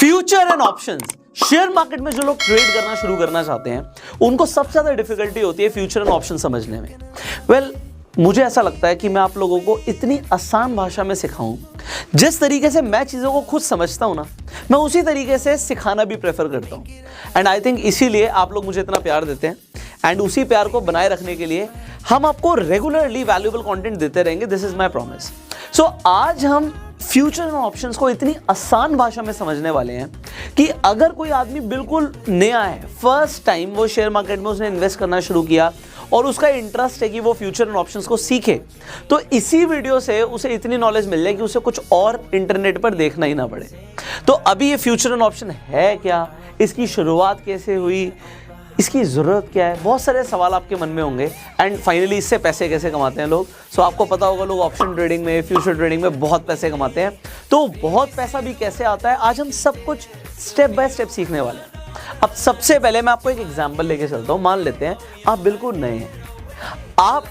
Future and options, share market में जो लोग ट्रेड करना शुरू करना चाहते हैं उनको सबसे ज्यादा डिफिकल्टी होती है फ्यूचर एंड ऑप्शन समझने में। वेल, मुझे ऐसा लगता है कि मैं आप लोगों को इतनी आसान भाषा में सिखाऊं, जिस तरीके से मैं चीज़ों को खुद समझता हूं ना, मैं उसी तरीके से सिखाना भी प्रेफर करता हूं। एंड आई थिंक इसीलिए आप लोग मुझे इतना प्यार देते हैं, एंड उसी प्यार को बनाए रखने के लिए हम आपको रेगुलरली वैल्यूएबल कंटेंट देते रहेंगे। This is my promise. So आज हम फ्यूचर एंड ऑप्शंस को इतनी आसान भाषा में समझने वाले हैं कि अगर कोई आदमी बिल्कुल नया है, फर्स्ट टाइम वो शेयर मार्केट में उसने इन्वेस्ट करना शुरू किया और उसका इंटरेस्ट है कि वो फ्यूचर एंड ऑप्शंस को सीखे, तो इसी वीडियो से उसे इतनी नॉलेज मिल जाए कि उसे कुछ और इंटरनेट पर देखना ही ना पड़े। तो अभी ये फ्यूचर एंड ऑप्शन है क्या, इसकी शुरुआत कैसे हुई, इसकी ज़रूरत क्या है, बहुत सारे सवाल आपके मन में होंगे। एंड फाइनली इससे पैसे कैसे कमाते हैं लोग। सो आपको पता होगा लोग ऑप्शन ट्रेडिंग में, फ्यूचर ट्रेडिंग में बहुत पैसे कमाते हैं। तो बहुत पैसा भी कैसे आता है, आज हम सब कुछ स्टेप बाय स्टेप सीखने वाले हैं। अब सबसे पहले मैं आपको एक एग्जाम्पल लेके चलता हूँ। मान लेते हैं आप बिल्कुल नए हैं, आप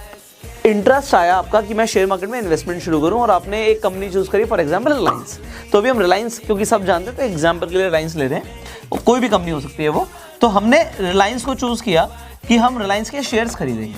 इंटरेस्ट आया आपका कि मैं शेयर मार्केट में इन्वेस्टमेंट शुरू करूं और आपने एक कंपनी चूज करी, फॉर एग्जांपल रिलायंस। तो अभी हम रिलायंस, क्योंकि सब जानते हैं तो एग्जांपल के लिए रिलायंस ले रहे हैं, कोई भी कंपनी हो सकती है वो। तो हमने रिलायंस को चूज किया कि हम रिलायंस के शेयर्स खरीदेंगे।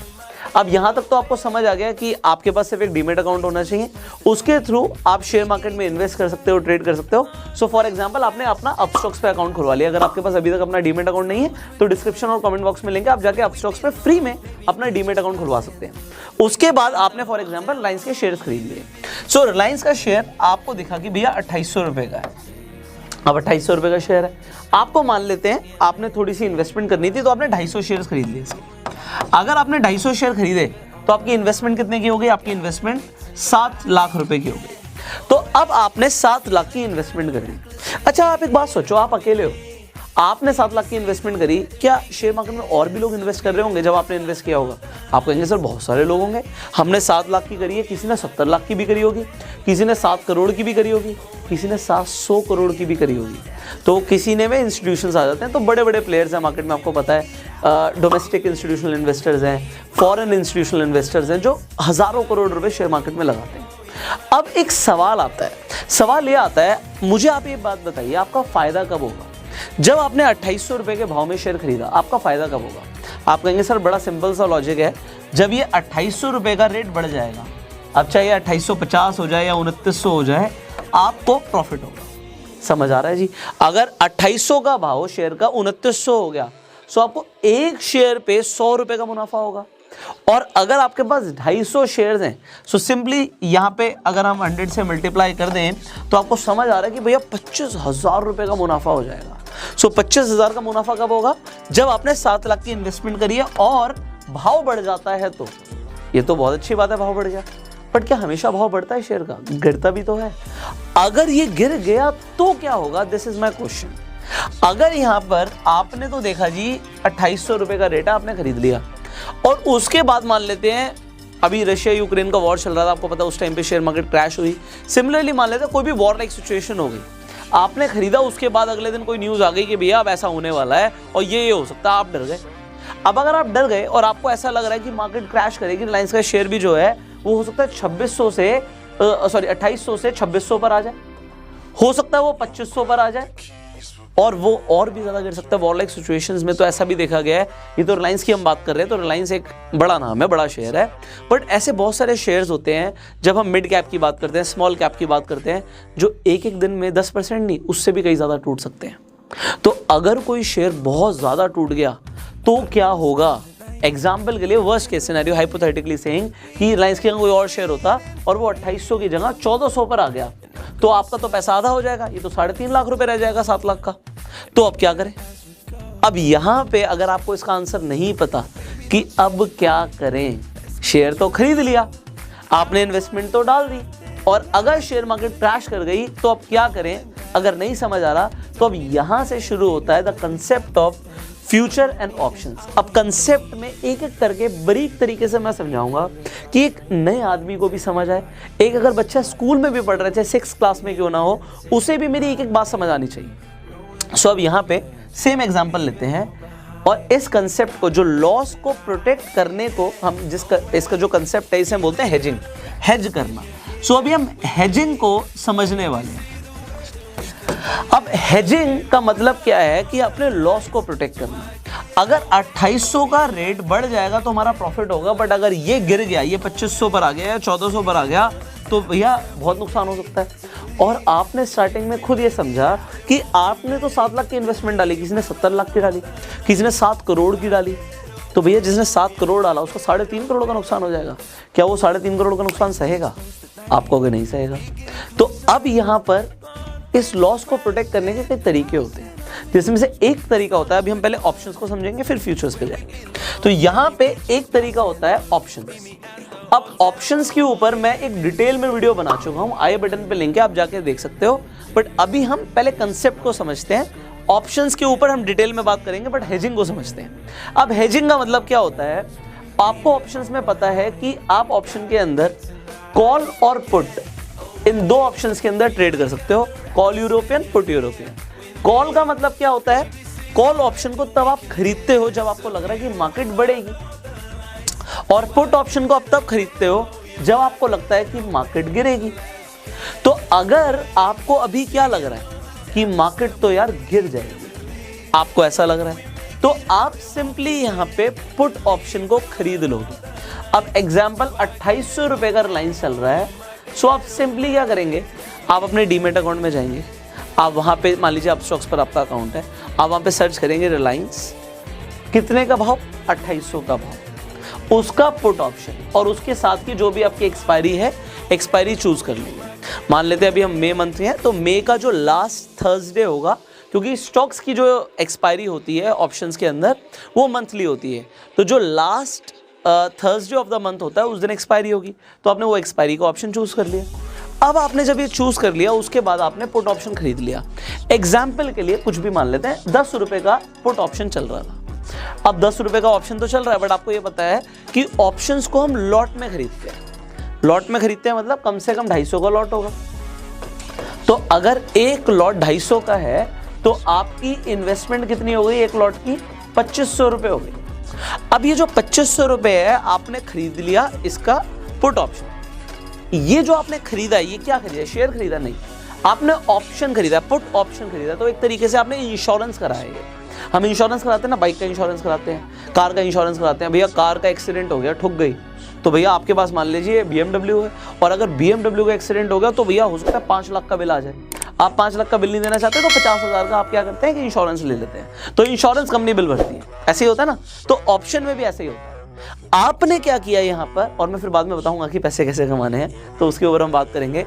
अब यहां तक तो आपको समझ आ गया कि आपके पास सिर्फ एक डीमेट अकाउंट होना चाहिए, उसके थ्रू आप शेयर मार्केट में इन्वेस्ट कर सकते हो, ट्रेड कर सकते हो। सो फॉर एग्जांपल आपने अपना अपस्टॉक्स पे अकाउंट खुलवा लिया। अगर आपके पास अभी तक अपना डीमेट अकाउंट नहीं है तो डिस्क्रिप्शन और कमेंट बॉक्स में लिंक है, आप जाके अपस्टॉक्स पे फ्री में अपना डीमेट अकाउंट खुलवा सकते हैं। उसके बाद आपने फॉर एग्जाम्पल रिलायंस के शेयर खरीद लिए। सो रिलायंस का शेयर आपको दिखा कि भैया 2800 रुपए का है। अब 2800 रुपए का शेयर है, आपको मान लेते हैं आपने थोड़ी सी इन्वेस्टमेंट करनी थी तो आपने 250 शेयर खरीद लिए इसके। अगर आपने 250 शेयर खरीदे तो आपकी इन्वेस्टमेंट कितने की हो गई, आपकी इन्वेस्टमेंट 7 लाख रुपए की हो गई। तो अब आपने 7 लाख की इन्वेस्टमेंट कर दी। अच्छा, आप एक बात सोचो, आप अकेले हो, आपने 7 लाख की इन्वेस्टमेंट करी, क्या शेयर मार्केट में और भी लोग इन्वेस्ट कर रहे होंगे जब आपने इन्वेस्ट किया होगा? आप कहेंगे सर बहुत सारे लोग होंगे, हमने 7 लाख की करी है, किसी ने 70 लाख की भी करी होगी, किसी ने 7 करोड़ की भी करी होगी, किसी ने 700 करोड़ की भी करी होगी। तो किसी ने में इंस्टीट्यूशंस आ जाते हैं। तो बड़े बड़े प्लेयर्स हैं मार्केट में, आपको पता है, डोमेस्टिक इंस्टीट्यूशनल इन्वेस्टर्स हैं, फॉरेन इंस्टीट्यूशनल इन्वेस्टर्स हैं, जो हज़ारों करोड़ रुपए शेयर मार्केट में लगाते हैं। अब एक सवाल आता है, सवाल ये आता है, मुझे आप ये बात बताइए, आपका फ़ायदा कब होगा? जब आपने 2800 रुपए के भाव में शेयर खरीदा, आपका फ़ायदा कब होगा? आप कहेंगे सर बड़ा सिंपल सा लॉजिक है, जब ये 2800 रुपए का रेट बढ़ जाएगा, अब चाहे 2850 हो जाए या 2900 हो जाए, आपको प्रॉफिट होगा। समझ आ रहा है जी? अगर 2800 का भाव शेयर का 2900 हो गया, सो आपको एक शेयर पे 100 रुपए का मुनाफा होगा। और अगर आपके पास 250 शेयर्स हैं, सो सिंपली यहाँ पे अगर हम 100 से मल्टीप्लाई कर दें तो आपको समझ आ रहा है कि भैया 25,000 रुपए का मुनाफा हो जाएगा। सो 25,000 का मुनाफा कब होगा? जब आपने 7 लाख की इन्वेस्टमेंट करी है और भाव बढ़ जाता है। तो ये तो बहुत अच्छी बात है, भाव बढ़ गया, बट क्या हमेशा भाव बढ़ता है शेयर का? गिरता भी तो है। अगर ये गिर गया तो क्या होगा? This is my question. अगर यहाँ पर आपने तो देखा जी 2800 रुपए का रेट है, आपने खरीद लिया, और उसके बाद मान लेते हैं अभी रशिया यूक्रेन का वॉर चल रहा था, आपको पता है उस टाइम पे शेयर मार्केट क्रैश हुई। सिमिलरली मान लेते हैं कोई भी वॉर लाइक सिचुएशन हो गई, आपने खरीदा, उसके बाद अगले दिन कोई न्यूज़ आ गई कि भैया अब ऐसा होने वाला है और ये हो सकता है, आप डर गए। अब अगर आप डर गए और आपको ऐसा लग रहा है कि मार्केट क्रैश करेगी, रिलायंस का शेयर भी जो है वो हो सकता है 2800 से 2600 पर आ जाए, हो सकता है वो 2500 पर आ जाए, और वो और भी ज्यादा गिर सकता है वॉर लाइक सिचुएशंस में। तो ऐसा भी देखा गया है। ये तो रिलायंस की हम बात कर रहे हैं, तो रिलायंस एक बड़ा नाम है, बड़ा शेयर है, बट ऐसे बहुत सारे शेयर्स होते हैं जब हम मिड कैप की बात करते हैं, स्मॉल कैप की बात करते हैं, जो एक एक दिन में 10% नहीं, उससे भी कई ज़्यादा टूट सकते हैं। तो अगर कोई शेयर बहुत ज़्यादा टूट गया तो क्या होगा? एग्जाम्पल के लिए worst case scenario, hypothetically saying कि रिलायंस के कोई और शेयर होता और वो 2800 की जगह 1400 पर आ गया, तो आपका तो पैसा आधा हो जाएगा, ये तो 3.5 लाख रुपए रह जाएगा 7 लाख का। तो अब क्या करें? अब यहाँ पे अगर आपको इसका आंसर नहीं पता कि अब क्या करें, शेयर तो खरीद लिया, आपने इन्वेस्टमेंट तो डाल दी, और अगर शेयर मार्केट क्रैश कर गई तो अब क्या करें? अगर नहीं समझ आ रहा तो अब यहाँ से शुरू होता है the concept of future and options. अब कंसेप्ट में एक एक करके बारीक तरीके से मैं समझाऊंगा कि एक नए आदमी को भी समझ आए। एक अगर बच्चा स्कूल में भी पढ़ रहा है, चाहे 6th क्लास में क्यों ना हो, उसे भी मेरी एक एक बात समझ आनी चाहिए। सो अब यहाँ पे सेम एग्जांपल लेते हैं, और इस कंसेप्ट को, जो लॉस को प्रोटेक्ट करने को हम इसका जो कंसेप्ट है, इसे हम बोलते हैं हेजिंग, हेज करना। सो अभी हम हेजिंग को समझने वाले हैं। अब हेजिंग का मतलब क्या है कि अपने लॉस को प्रोटेक्ट करना। अगर 2800 का रेट बढ़ जाएगा तो हमारा प्रॉफिट होगा, बट अगर ये गिर गया, ये 2500 पर आ गया या 1400 पर आ गया, तो भैया बहुत नुकसान हो सकता है। और आपने स्टार्टिंग में खुद ये समझा कि आपने तो 7 लाख की इन्वेस्टमेंट डाली, किसी ने 70 लाख की डाली, किसी ने 7 करोड़ की डाली, तो भैया जिसने 7 करोड़ डाला उसका 3.5 करोड़ का नुकसान हो जाएगा। क्या वो 3.5 करोड़ का नुकसान सहेगा? आप कहोगे नहीं सहेगा। तो अब यहाँ पर इस लॉस को प्रोटेक्ट करने के कई तरीके होते हैं, जिसमें से एक तरीका होता है, अभी हम पहले ऑप्शंस को समझेंगे फिर फ्यूचर्स पे जाएंगे। तो यहाँ पे एक तरीका होता है ऑप्शंस। अब ऑप्शंस के ऊपर मैं एक डिटेल में वीडियो बना चुका हूँ, आई बटन पे लिंक है, आप जाके देख सकते हो। बट अभी हम पहले कंसेप्ट को समझते हैं। ऑप्शंस के ऊपर हम डिटेल में बात करेंगे, बट हेजिंग को समझते हैं। अब हेजिंग का मतलब क्या होता है? आपको ऑप्शंस में पता है कि आप ऑप्शन के अंदर कॉल और पुट, इन 2 ऑप्शंस के अंदर ट्रेड कर सकते हो, call European, put European. Call का मतलब क्या होता है? कॉल ऑप्शन को तब आप खरीदते हो जब आपको लग रहा है कि मार्केट बढ़ेगी, और पुट ऑप्शन को आप तब खरीदते हो जब आपको लगता है कि मार्केट गिरेगी। तो अगर आपको अभी क्या लग रहा है कि मार्केट तो यार गिर जाएगी, आपको ऐसा लग रहा है, तो आप सिंपली यहां पे पुट ऑप्शन को खरीद लोगे। अब एग्जांपल 2800 रुपए का रिलायंस चल रहा है, सो आप सिंपली क्या करेंगे, आप अपने डीमेट अकाउंट में जाएंगे, आप वहां पे मान लीजिए आप स्टॉक्स पर आपका अकाउंट है, आप वहां पे सर्च करेंगे रिलायंस, कितने का भाव? 2800 का भाव, उसका पुट ऑप्शन, और उसके साथ की जो भी आपकी एक्सपायरी है, एक्सपायरी चूज कर लीजिए। मान लेते हैं अभी हम मई मंथ में हैं, तो मई का जो लास्ट थर्सडे होगा, क्योंकि स्टॉक्स की जो एक्सपायरी होती है ऑप्शंस के अंदर वो मंथली होती है, तो जो last Thursday of the month होता है उस दिन एक्सपायरी होगी, तो आपने वो एक्सपायरी का ऑप्शन चूज कर लिया। अब आपने जब ये चूज कर लिया, उसके बाद आपने पुट ऑप्शन खरीद लिया। एग्जाम्पल के लिए कुछ भी मान लेते हैं, 10 रुपए का पुट ऑप्शन चल रहा था। अब 10 रुपए का ऑप्शन तो चल रहा है, बट आपको ये पता है कि ऑप्शंस को हम लॉट में खरीदते हैं। लॉट में खरीदते हैं मतलब कम से कम 250 का लॉट होगा। तो अगर एक लॉट 250 का है तो आपकी इन्वेस्टमेंट कितनी हो गई? एक लॉट की 2500 रुपए हो गई। अब ये जो 2500 रुपए है आपने खरीद लिया इसका पुट ऑप्शन। ये जो आपने खरीदा है, ये क्या खरीदा? शेयर खरीदा नहीं, आपने ऑप्शन खरीदा, पुट ऑप्शन खरीदा। तो एक तरीके से आपने इंश्योरेंस कराया है। हम इंश्योरेंस कराते हैं ना, बाइक का इंश्योरेंस कराते हैं, कार का इंश्योरेंस कराते हैं। भैया कार का एक्सीडेंट हो गया, ठुक गई, तो भैया आपके पास मान लीजिए BMW है, और अगर BMW का एक्सीडेंट हो गया तो भैया हो सकता है 5 लाख का बिल आ जाए। आप 5 लाख का बिल नहीं देना चाहते तो 50,000 का आप क्या करते हैं कि इंश्योरेंस ले लेते हैं, तो इंश्योरेंस कंपनी बिल भरती है। ऐसे ही होता है ना, तो ऑप्शन में भी ऐसे ही होता है। आपने क्या किया यहाँ पर, और मैं फिर बाद में बताऊंगा कि पैसे कैसे कमाने हैं, तो उसके ऊपर हम बात करेंगे।